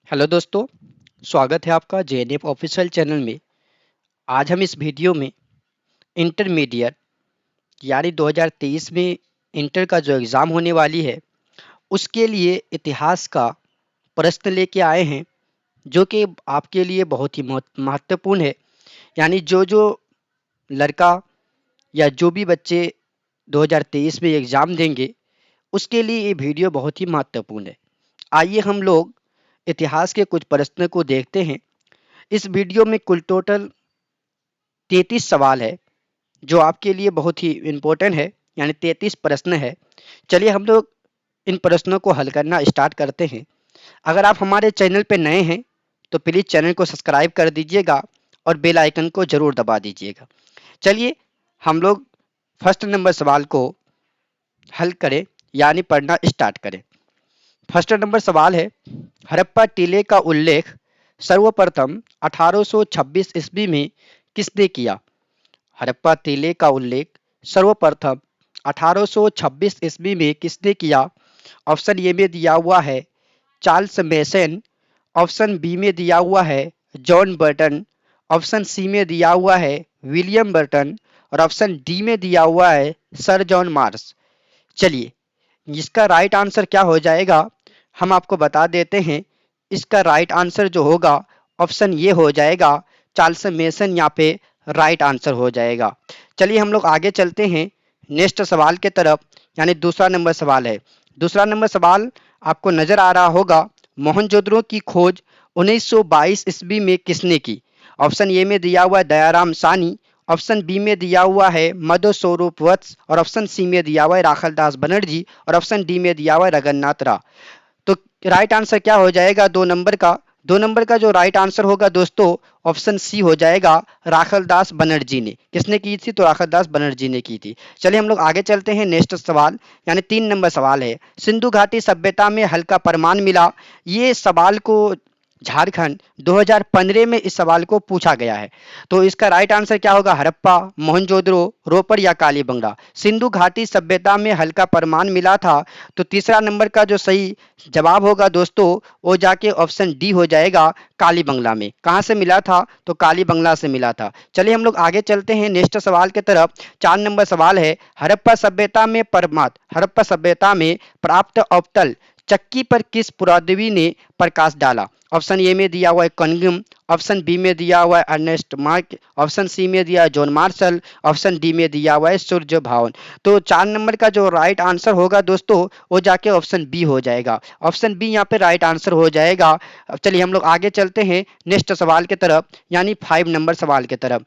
Hello दोस्तों, स्वागत है आपका जेएनएफ ऑफिशियल चैनल में। आज हम इस वीडियो में इंटरमीडिएट यानी 2023 में इंटर का जो एग्ज़ाम होने वाली है उसके लिए इतिहास का प्रश्न लेके आए हैं, जो कि आपके लिए बहुत ही महत्वपूर्ण है। यानी जो जो लड़का या जो भी बच्चे 2023 में एग्ज़ाम देंगे उसके लिए ये वीडियो बहुत ही महत्वपूर्ण है। आइए हम लोग इतिहास के कुछ प्रश्न को देखते हैं। इस वीडियो में कुल टोटल 33 सवाल है, जो आपके लिए बहुत ही इम्पोर्टेंट है। यानी 33 प्रश्न है। चलिए हम लोग इन प्रश्नों को हल करना स्टार्ट करते हैं। अगर आप हमारे चैनल पर नए हैं तो प्लीज़ चैनल को सब्सक्राइब कर दीजिएगा और बेल आइकन को ज़रूर दबा दीजिएगा। चलिए हम लोग फर्स्ट नंबर सवाल को हल करें यानी पढ़ना स्टार्ट करें। फर्स्ट नंबर सवाल है, हड़प्पा टीले का उल्लेख सर्वप्रथम 1826 ईस्वी में किसने किया? हड़प्पा टीले का उल्लेख सर्वप्रथम 1826 ईस्वी में किसने किया? ऑप्शन ए में दिया हुआ है चार्ल्स मेसन, ऑप्शन बी में दिया हुआ है जॉन बर्टन, ऑप्शन सी में दिया हुआ है विलियम बर्टन और ऑप्शन डी में दिया हुआ है सर जॉन मार्स। चलिए इसका राइट आंसर क्या हो जाएगा हम आपको बता देते हैं। इसका राइट आंसर जो होगा ऑप्शन ये हो जाएगा, चार्ल्स मेसन यहाँ पे राइट आंसर हो जाएगा। चलिए हम लोग आगे चलते हैं नेक्स्ट सवाल के तरफ, यानी दूसरा नंबर सवाल है। दूसरा नंबर सवाल आपको नजर आ रहा होगा, मोहनजोदड़ो की खोज 1922 ईस्वी में किसने की? ऑप्शन ए में दिया हुआ है दयाराम सानी, ऑप्शन बी में दिया हुआ है मधु स्वरूप वत्स और ऑप्शन सी में दिया हुआ है राखलदास बनर्जी और ऑप्शन डी में दिया हुआ है रघुनाथ राव। तो राइट आंसर क्या हो जाएगा दो नंबर का जो राइट आंसर होगा दोस्तों ऑप्शन सी हो जाएगा, राखलदास बनर्जी ने। किसने की थी? तो राखलदास बनर्जी ने की थी। चलिए हम लोग आगे चलते हैं नेक्स्ट सवाल, यानी 3 नंबर सवाल है, सिंधु घाटी सभ्यता में हल का प्रमाण मिला। ये सवाल को झारखंड 2015 में इस सवाल को पूछा गया है। तो इसका राइट आंसर क्या होगा? हड़प्पा, मोहनजोदड़ो, रोपर या कालीबंगा। सिंधु घाटी सभ्यता में हल का प्रमाण मिला था। तो तीसरा नंबर का जो सही जवाब होगा दोस्तों वो जाके ऑप्शन डी हो जाएगा, कालीबंगला में। कहाँ से मिला था? तो कालीबंगला से मिला था। चलिए हम लोग आगे चलते हैं नेक्स्ट सवाल की तरफ। 4 नंबर सवाल है, हड़प्पा सभ्यता में प्राप्त अवतल चक्की पर किस पुरादवी ने प्रकाश डाला? ऑप्शन ए में दिया हुआ है कॉन्गिम, ऑप्शन बी में दिया हुआ है अर्नेस्ट मार्क, ऑप्शन सी में दिया है जॉन मार्शल, ऑप्शन डी में दिया हुआ है सूर्य भावन। तो 4 नंबर का जो राइट आंसर होगा दोस्तों वो जाके ऑप्शन बी हो जाएगा। ऑप्शन बी यहाँ पे राइट आंसर हो जाएगा। अब चलिए हम लोग आगे चलते हैं नेक्स्ट सवाल की तरफ, यानी 5 नंबर सवाल की तरफ।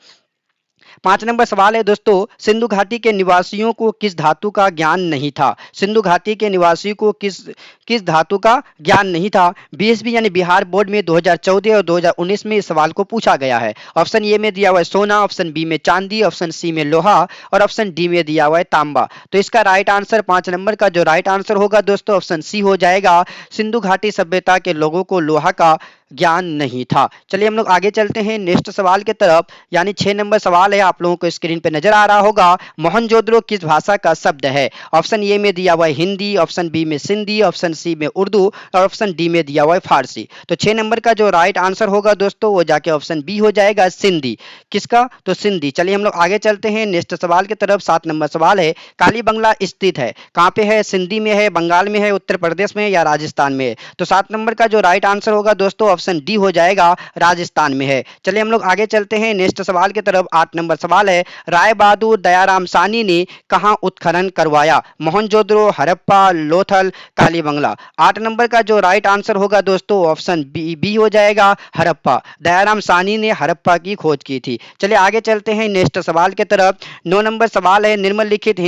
5 नंबर सवाल है दोस्तों, सिंधु घाटी के निवासियों को किस धातु का ज्ञान नहीं था? सिंधु घाटी के निवासियों को किस किस धातु का ज्ञान नहीं था? बीएसबी यानी बिहार बोर्ड में 2014 और 2019 में इस सवाल को पूछा गया है। ऑप्शन ए में दिया हुआ है सोना, ऑप्शन बी में चांदी, ऑप्शन सी में लोहा और ऑप्शन डी में दिया हुआ है तांबा। तो इसका राइट आंसर 5 नंबर का जो राइट आंसर होगा दोस्तों ऑप्शन सी हो जाएगा। सिंधु घाटी सभ्यता के लोगों को लोहा का ज्ञान नहीं था। चलिए हम लोग आगे चलते हैं नेक्स्ट सवाल की तरफ, यानी 6 नंबर सवाल है। आप लोगों को स्क्रीन पे नजर आ रहा होगा, मोहनजोदड़ो किस भाषा का शब्द है? ऑप्शन ए में दिया हुआ है हिंदी, ऑप्शन बी में सिंधी, ऑप्शन सी में उर्दू और ऑप्शन डी में दिया हुआ है फारसी। तो 6 नंबर का जो राइट आंसर होगा दोस्तों वो जाके ऑप्शन बी हो जाएगा, सिंधी। किसका? तो सिंधी। चलिए हम लोग आगे चलते हैं नेक्स्ट सवाल की तरफ। 7 नंबर सवाल है, कालीबंगला स्थित है कहाँ पे है? सिंधी में है, बंगाल में है, उत्तर प्रदेश में है या राजस्थान में है? तो 7 नंबर का जो राइट आंसर होगा दोस्तों ऑप्शन डी हो जाएगा, राजस्थान में है। चलिए हम लोग आगे चलते हैं नेक्स्ट सवाल की तरफ। 8 नंबर सवाल है, राय बहादुर दयाराम सानी ने कहां उत्खनन करवाया? मोहनजोदड़ो, हड़प्पा, लोथल, कालीबंगला। 8 नंबर का जो राइट आंसर होगा दोस्तों ऑप्शन बी हो जाएगा, हड़प्पा। दयाराम सानी ने हड़प्पा की खोज की थी। चलिए आगे चलते हैं नेक्स्ट सवाल की तरफ। 9 नंबर सवाल है, निम्नलिखित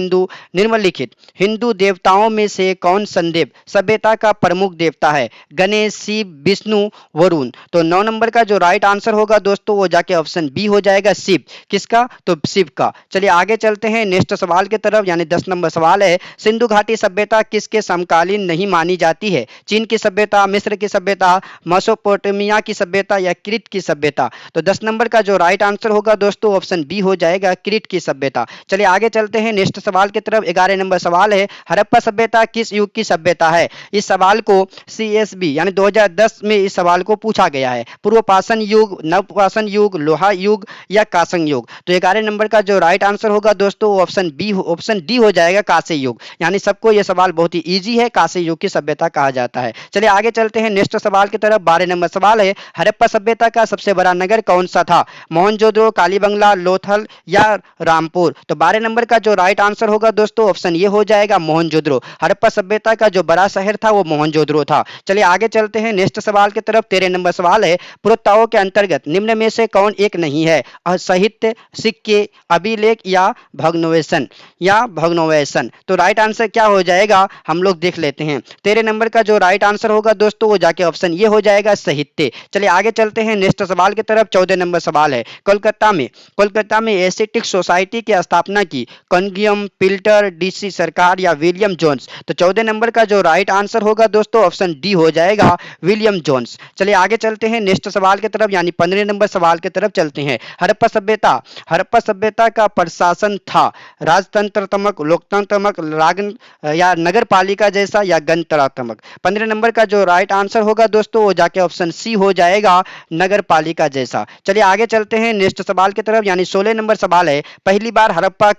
हिंदू देवताओं में से कौन संदेव सभ्यता का प्रमुख देवता है? गणेश, शिव, विष्णु, वरुण। तो 9 नंबर का जो राइट आंसर होगा दोस्तों वो जाके ऑप्शन बी हो जाएगा, शिव। किसका? तो शिव का। चलिए आगे चलते हैं नेक्स्ट सवाल की तरफ, यानी 10 नंबर सवाल है, सिंधु घाटी सभ्यता किसके समकालीन नहीं मानी जाती है? चीन की सभ्यता, मिस्र की सभ्यता, मेसोपोटामिया की सभ्यता या क्रीट की सभ्यता? तो 10 नंबर का जो राइट आंसर होगा दोस्तों ऑप्शन बी हो जाएगा, क्रीट की सभ्यता। चलिए आगे चलते हैं नेक्स्ट सवाल की तरफ। 11 नंबर सवाल है, हड़प्पा सभ्यता किस युग की सभ्यता है? इस सवाल को CSB यानी 2010 में इस सवाल को पूछा गया है। पूर्व पाषाण युग, नव पाषाण युग, लोहा युग या कांस्य युग? तो 11 नंबर का जो राइट आंसर होगा दोस्तों ऑप्शन बी, ऑप्शन डी हो जाएगा, कांस्य युग। यानी सबको यह सवाल बहुत ही इजी है, कांस्य युग की सभ्यता कहा जाता है। चलिए आगे चलते हैं नेक्स्ट सवाल की तरफ। 12 नंबर सवाल है, हड़प्पा सभ्यता का सबसे बड़ा नगर कौन सा था? मोहनजोदड़ो, कालीबंगला, लोथल या रामपुर? तो 12 नंबर का जो राइट आंसर होगा दोस्तों ऑप्शन ये हो जाएगा, मोहनजोदड़ो। हड़प्पा सभ्यता का जो बड़ा शहर था वो मोहनजोदड़ो था। चलिए आगे चलते हैं नेक्स्ट सवाल की तरफ। 13 नंबर सवाल है, पुरातात्व के अंतर्गत निम्न में से कौन एक नहीं है? साहित्य, सिक्के, अभिलेख या भग्नावशेष? तो राइट आंसर क्या हो जाएगा हम लोग देख लेते हैं। 13 नंबर का जो राइट आंसर होगा दोस्तों वो जाके ऑप्शन ये हो जाएगा, साहित्य। चलिए आगे चलते हैं नेक्स्ट सवाल की तरफ। 14 नंबर सवाल है, कोलकाता में एस्थेटिक सोसाइटी की स्थापना की कॉन्गियम, पिल्टर, DC सरकार या विलियम जोन्स? तो 14 नंबर का जो राइट आंसर होगा दोस्तों ऑप्शन डी हो जाएगा, विलियम जोन्स। चलिए आगे चलते हैं नेक्स्ट सवाल की तरफ, यानी 15 नंबर सवाल की तरफ चलते हैं। हड़प्पा सभ्यता का प्रशासन था राजतंत्रात्मक, लोकतंत्रात्मक, या नगर पालिका जैसा या गणतंत्रात्मक? 15 नंबर का जो राइट आंसर होगा दोस्तों वो जाके ऑप्शन सी हो जाएगा, नगर पालिका जैसा। चलिए आगे चलते हैं नेक्स्ट सवाल की तरफ, यानी 16 नंबर सवाल है, पहली बार हड़प्पा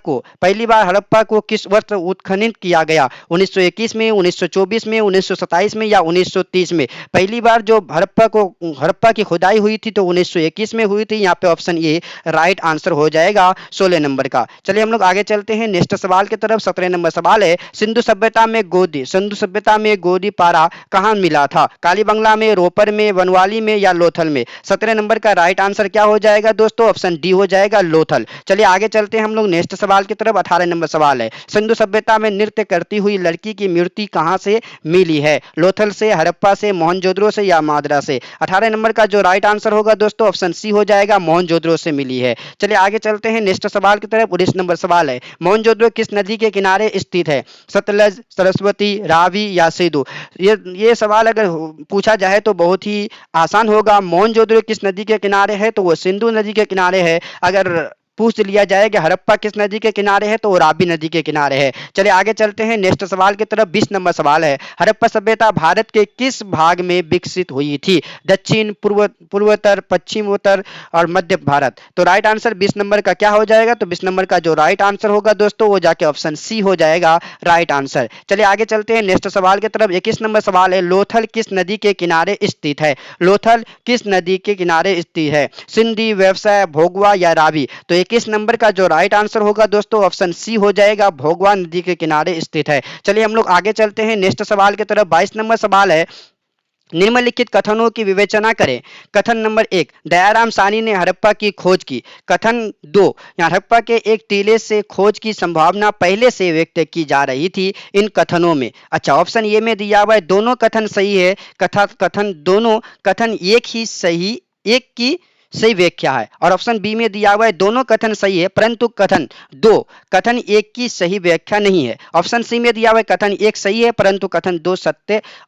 को किस वर्ष उत्खनन किया गया? 1921 में, 1924 में, 1927 में या 1930 में? पहली बार जो हड़प्पा की खुदाई हुई थी तो 1921 में हुई थी। यहाँ पे ऑप्शन ए राइट आंसर हो जाएगा 16 नंबर का। चलिए हम लोग आगे चलते हैं नेक्स्ट सवाल की तरफ। 17 नंबर सवाल है, सिंधु सभ्यता में गोदी पारा कहाँ मिला था? कालीबंगला में, रोपर में, बनवाली में या लोथल में? 17 नंबर का राइट आंसर क्या हो जाएगा दोस्तों? ऑप्शन डी हो जाएगा, लोथल। चलिए आगे चलते हैं हम लोग नेक्स्ट सवाल की तरफ। 18 नंबर सवाल है, सिंधु सभ्यता में नृत्य करती हुई लड़की की मूर्ति कहाँ से मिली है? लोथल से, हड़प्पा से, मोहनजोदड़ो से या मादरा से? 18 नंबर का जो राइट आंसर होगा दोस्तों ऑप्शन सी हो जाएगा, मोहनजोदड़ो से मिली है। चलिए आगे चलते हैं नेक्स्ट सवाल की तरफ। 19 नंबर सवाल है, मोहनजोदड़ो किस नदी के किनारे स्थित है? सतलज, सरस्वती, रावी या सिंधु? ये सवाल अगर पूछा जाए तो बहुत ही आसान होगा। मोहनजोदड़ो किस नदी के किनारे है? तो वो सिंधु नदी के किनारे है। अगर पूछ लिया जाए कि हड़प्पा किस नदी के किनारे है तो वो रावी नदी के किनारे है। चलिए आगे चलते हैं नेक्स्ट सवाल की तरफ। 20 नंबर सवाल है, हड़प्पा सभ्यता भारत के किस भाग में विकसित हुई थी? दक्षिण, पूर्वोत्तर, पश्चिमोत्तर और मध्य भारत? तो राइट आंसर 20 नंबर का क्या हो जाएगा? तो 20 नंबर का जो राइट आंसर होगा दोस्तों वो जाके ऑप्शन सी हो जाएगा, राइट आंसर। चलिए आगे चलते हैं नेक्स्ट सवाल की तरफ। 21 नंबर सवाल है, लोथल किस नदी के किनारे स्थित है? लोथल किस नदी के किनारे स्थित है? सिंधी, व्यवसाय, भोगवा या रावी? तो 21 नंबर का जो राइट आंसर होगा दोस्तों ऑप्शन सी हो जाएगा, भोगवा नदी के किनारे स्थित है। चलिए हम लोग आगे चलते हैं नेक्स्ट सवाल की तरफ। 22 नंबर सवाल है, निम्नलिखित कथनों की विवेचना करें। कथन नंबर 1, दयाराम साहनी ने हड़प्पा की खोज की। कथन 2, हड़प्पा के एक टीले से खोज की संभावना पहले से व्यक्त की जा रही थी। इन कथनों में, अच्छा ऑप्शन ए में दिया हुआ है दोनों कथन सही है, कथन एक की सही व्याख्या है। और ऑप्शन बी में दिया हुआ है दोनों कथन सही है परंतु कथन एक की सही व्याख्या नहीं है। ऑप्शन सी में दिया हुआ है कथन एक सही है परंतु कथन 2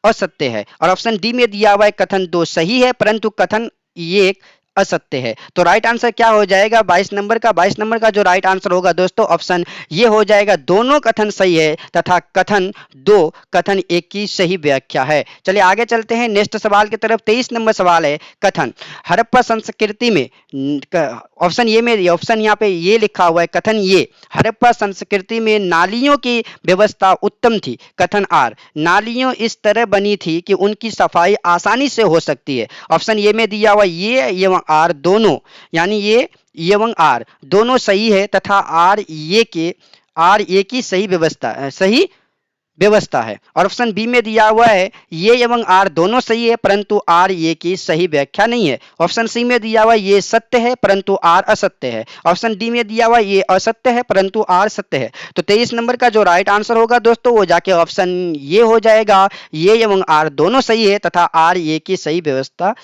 असत्य है। और ऑप्शन डी में दिया हुआ है कथन 2 सही है परंतु कथन एक असत्य है। तो राइट आंसर क्या हो जाएगा 22 नंबर का? 22 नंबर का जो राइट आंसर होगा दोस्तों ऑप्शन ये हो जाएगा, दोनों कथन सही है तथा कथन एक की सही व्याख्या है। चलिए आगे चलते हैं नेक्स्ट सवाल की तरफ। 23 नंबर सवाल है, कथन हड़प्पा संस्कृति में, ऑप्शन यहाँ पे ये लिखा हुआ है, कथन ये, हड़प्पा संस्कृति में नालियों की व्यवस्था उत्तम थी। कथन आर, नालियों इस तरह बनी थी कि उनकी सफाई आसानी से हो सकती है। ऑप्शन ए में दिया हुआ ये एवं आर दोनों, यानी ये एवं आर दोनों सही है तथा आर ए की सही व्यवस्था है। और ऑप्शन बी में दिया हुआ है ये एवं आर दोनों सही है परंतु आर ए की सही व्याख्या नहीं है। ऑप्शन सी में दिया हुआ ये सत्य है परंतु आर असत्य है। ऑप्शन डी में दिया हुआ ये असत्य है परंतु आर सत्य है। तो 23 नंबर का जो राइट आंसर होगा दोस्तों वो जाके ऑप्शन ये हो जाएगा, ये एवं आर दोनों सही है तथा आर ए की सही व्यवस्था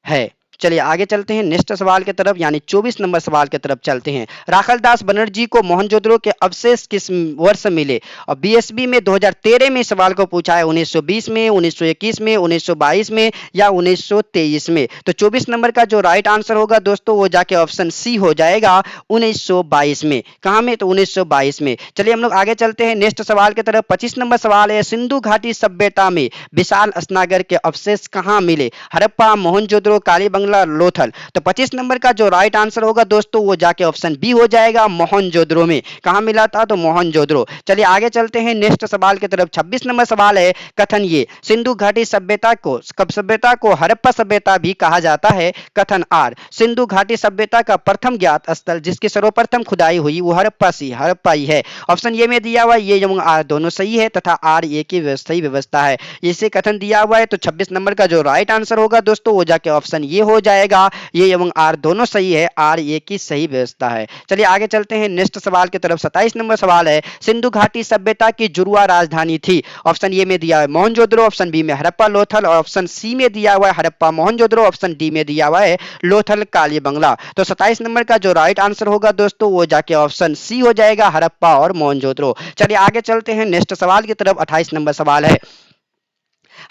है। चलिए आगे चलते हैं नेक्स्ट सवाल की तरफ, यानी 24 नंबर सवाल की तरफ चलते हैं। राखलदास बनर्जी को मोहनजोदड़ो के अवशेष किस वर्ष मिले? और बीएसबी में 2013 में सवाल को पूछा है, 1920 में, 1921 में, 1922 में या 1923 में। तो 24 नंबर का जो राइट आंसर होगा दोस्तों वो जाके ऑप्शन सी हो जाएगा, 1922 में। कहाँ में? तो 1922 में। चलिए हम लोग आगे चलते हैं नेक्स्ट सवाल की तरफ। 25 नंबर सवाल है, सिंधु घाटी सभ्यता में विशाल स्नागर के अवशेष कहाँ मिले? हड़प्पा, मोहनजोदड़ो, कालीबंगला, लोथल। तो 25 नंबर का जो राइट आंसर होगा दोस्तों वो जाके ऑप्शन बी हो जाएगा, मोहनजोदड़ो में। कहाँ मिला था? तो मोहनजोदड़ो। चलिए आगे चलते हैं नेक्स्ट सवाल की तरफ। 26 नंबर सवाल है, कथन ये, सिंधु घाटी सभ्यता को हड़प्पा सभ्यता भी कहा जाता है। कथन आर, सिंधु घाटी सभ्यता का प्रथम ज्ञात स्थल जिसकी सर्वप्रथम खुदाई हुई वो हड़प्पा ही है। ऑप्शन ए में दिया हुआ है, ये एवं आर दोनों सही है तथा आर ए की सही व्यवस्था है। इसे कथन दिया हुआ है, तो 26 नंबर का जो राइट आंसर होगा दोस्तों वो जाके ऑप्शन ये हो जाएगा, ये एवं आर दोनों सही है, आर ए की सही व्यवस्था है। चलिए आगे चलते हैं नेक्स्ट सवाल की तरफ। 27 नंबर सवाल है, सिंधु घाटी सभ्यता की जुड़वा राजधानी थी। ऑप्शन ए में दिया है मोहनजोदड़ो, ऑप्शन बी में हड़प्पा लोथल और ऑप्शन सी में दिया हुआ है हड़प्पा मोहनजोदड़ो, ऑप्शन डी में दिया हुआ है लोथल कालीबंगला। तो 27 नंबर का जो राइट आंसर होगा दोस्तों वो जाके ऑप्शन सी हो जाएगा, हड़प्पा और मोहनजोदड़ो। चलिए आगे चलते हैं नेक्स्ट सवाल की तरफ। 28 नंबर सवाल है,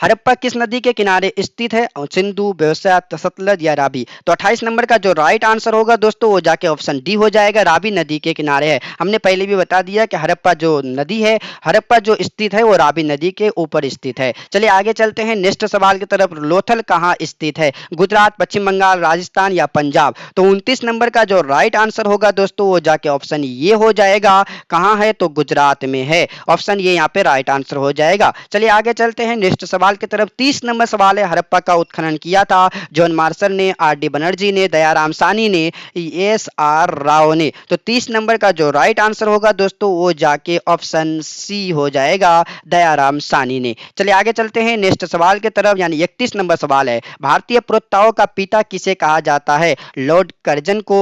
हड़प्पा किस नदी के किनारे स्थित है? सिंधु, बेवसा, सतलज या रावी। तो 28 नंबर का जो राइट आंसर होगा दोस्तों वो जाके ऑप्शन डी हो जाएगा, रावी नदी के किनारे है। हमने पहले भी बता दिया कि हड़प्पा जो नदी है, हड़प्पा जो स्थित है वो रावी नदी के ऊपर स्थित है। चलिए आगे चलते हैं नेक्स्ट सवाल की तरफ। लोथल कहाँ स्थित है? गुजरात, पश्चिम बंगाल, राजस्थान या पंजाब। तो 29 नंबर का जो राइट आंसर होगा दोस्तों वो जाके ऑप्शन ये हो जाएगा, कहाँ है? तो गुजरात में है। ऑप्शन ये यहाँ पे राइट आंसर हो जाएगा। चलिए आगे चलते हैं नेक्स्ट सवाल की तरफ। 30 नंबर सवाल है, हड़प्पा का उत्खनन किया था जॉन मार्शल ने, आर डी बनर्जी ने, दयाराम सानी ने, एस आर राव ने। तो 30 नंबर का जो राइट आंसर होगा दोस्तों वो जाके ऑप्शन सी हो जाएगा, दयाराम सानी ने। चलिए आगे चलते हैं नेक्स्ट सवाल की तरफ, यानी 31 नंबर सवाल है, भारतीय पुरातत्व का पिता किसे कहा जाता है? लॉर्ड कर्जन को,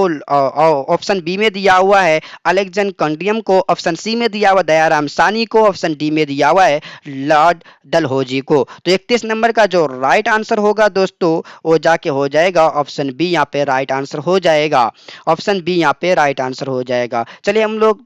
ऑप्शन बी में दिया हुआ है अलेक्जेंड्रियम को, ऑप्शन सी में दिया हुआ दयाराम सानी को, ऑप्शन डी में दिया हुआ है लॉर्ड डलहौजी को। तो 31 नंबर का जो राइट आंसर होगा दोस्तों वो जाके हो जाएगा ऑप्शन बी, यहाँ पे राइट आंसर हो जाएगा, ऑप्शन बी यहाँ पे राइट आंसर हो जाएगा। चलिए हम लोग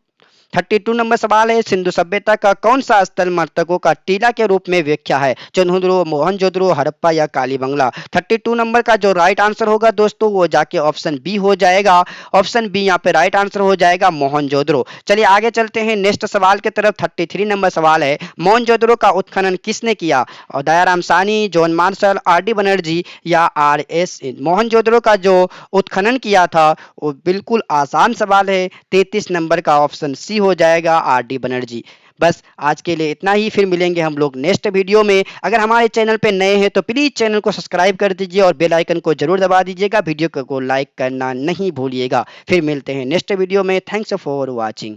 32 नंबर सवाल है, सिंधु सभ्यता का कौन सा स्थल मृतकों का टीला के रूप में व्याख्या है? चंद्रदुर्ग, मोहनजोदड़ो, हड़प्पा या कालीबंगला। 32 नंबर का जो राइट आंसर होगा दोस्तों वो जाके ऑप्शन बी हो जाएगा, ऑप्शन बी यहाँ पे राइट आंसर हो जाएगा, मोहनजोदड़ो। चलिए आगे चलते हैं नेक्स्ट सवाल की तरफ। 33 नंबर सवाल है, मोहनजोदड़ो का उत्खनन किसने किया? और दयाराम सानी, John Marshall, R D Banerjee या आर एस। मोहनजोदड़ो का जो उत्खनन किया था वो बिल्कुल आसान सवाल है, 33 नंबर का ऑप्शन सी हो जाएगा, आर डी बनर्जी। बस आज के लिए इतना ही, फिर मिलेंगे हम लोग नेक्स्ट वीडियो में। अगर हमारे चैनल पे नए हैं तो प्लीज चैनल को सब्सक्राइब कर दीजिए और बेल आइकन को जरूर दबा दीजिएगा, वीडियो को लाइक करना नहीं भूलिएगा। फिर मिलते हैं नेक्स्ट वीडियो में। Thanks for watching.